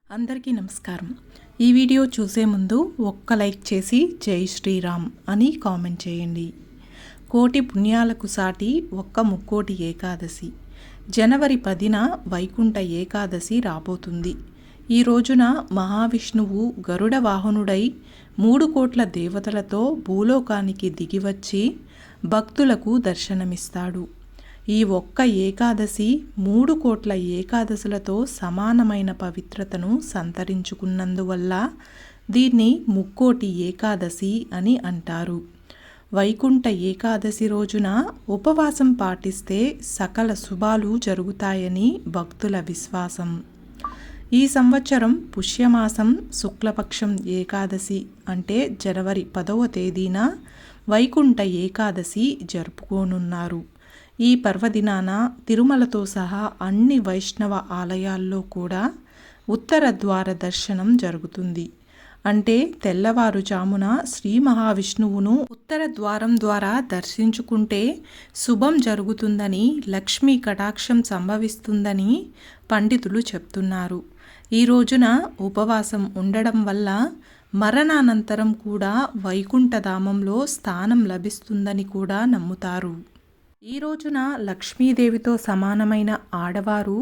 అందరికీ నమస్కారం. ఈ వీడియో చూసే ముందు ఒక్క లైక్ చేసి జై శ్రీరామ్ అని కామెంట్ చేయండి. కోటి పుణ్యాలకు సాటి ఒక్క ముక్కోటి ఏకాదశి. జనవరి 10న వైకుంఠ ఏకాదశి రాబోతుంది. ఈ రోజున మహావిష్ణువు గరుడ వాహనుడై 3 కోట్ల దేవతలతో భూలోకానికి దిగివచ్చి భక్తులకు దర్శనమిస్తాడు. ఈ ఒక్క ఏకాదశి 3 కోట్ల ఏకాదశులతో సమానమైన పవిత్రతను సంతరించుకున్నందువల్ల దీన్ని ముక్కోటి ఏకాదశి అని అంటారు. వైకుంఠ ఏకాదశి రోజున ఉపవాసం పాటిస్తే సకల శుభాలు జరుగుతాయని భక్తుల విశ్వాసం. ఈ సంవత్సరం పుష్యమాసం శుక్లపక్షం ఏకాదశి అంటే జనవరి 10వ తేదీన వైకుంఠ ఏకాదశి జరుపుకోనున్నారు. ఈ పర్వదినాన తిరుమలతో సహా అన్ని వైష్ణవ ఆలయాల్లో కూడా ఉత్తర ద్వార దర్శనం జరుగుతుంది. అంటే తెల్లవారుజామున శ్రీ మహావిష్ణువును ఉత్తర ద్వారం ద్వారా దర్శించుకుంటే శుభం జరుగుతుందని, లక్ష్మీ కటాక్షం సంభవిస్తుందని పండితులు చెప్తున్నారు. ఈ రోజున ఉపవాసం ఉండడం వల్ల మరణానంతరం కూడా వైకుంఠధామంలో స్థానం లభిస్తుందని కూడా నమ్ముతారు. ఈ రోజున లక్ష్మీదేవితో సమానమైన ఆడవారు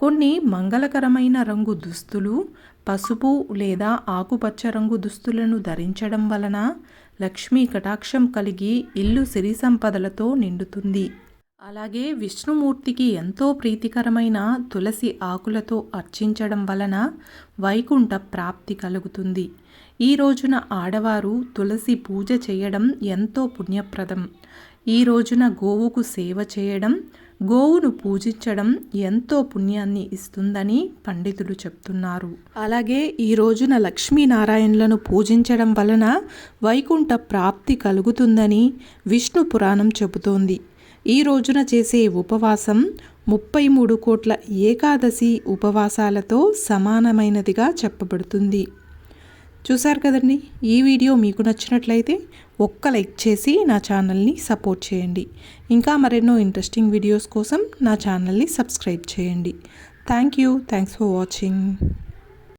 కొన్ని మంగళకరమైన రంగు దుస్తులు, పసుపు లేదా ఆకుపచ్చ రంగు దుస్తులను ధరించడం వలన లక్ష్మీ కటాక్షం కలిగి ఇల్లు సిరి సంపదలతో నిండుతుంది. అలాగే విష్ణుమూర్తికి ఎంతో ప్రీతికరమైన తులసి ఆకులతో అర్చించడం వలన వైకుంఠ ప్రాప్తి కలుగుతుంది. ఈ రోజున ఆడవారు తులసి పూజ చేయడం ఎంతో పుణ్యప్రదం. ఈ రోజున గోవుకు సేవ చేయడం, గోవును పూజించడం ఎంతో పుణ్యాన్ని ఇస్తుందని పండితులు చెప్తున్నారు. అలాగే ఈ రోజున లక్ష్మీనారాయణులను పూజించడం వలన వైకుంఠ ప్రాప్తి కలుగుతుందని విష్ణు పురాణం చెబుతోంది. ఈ రోజున చేసే ఉపవాసం 33 కోట్ల ఏకాదశి ఉపవాసాలతో సమానమైనదిగా చెప్పబడుతుంది. చూశారు కదండి. ఈ వీడియో మీకు నచ్చినట్లయితే ఒక్క లైక్ చేసి నా ఛానల్ని సపోర్ట్ చేయండి. ఇంకా మరెన్నో ఇంట్రెస్టింగ్ వీడియోస్ కోసం నా ఛానల్ని సబ్స్క్రైబ్ చేయండి. Thanks for watching.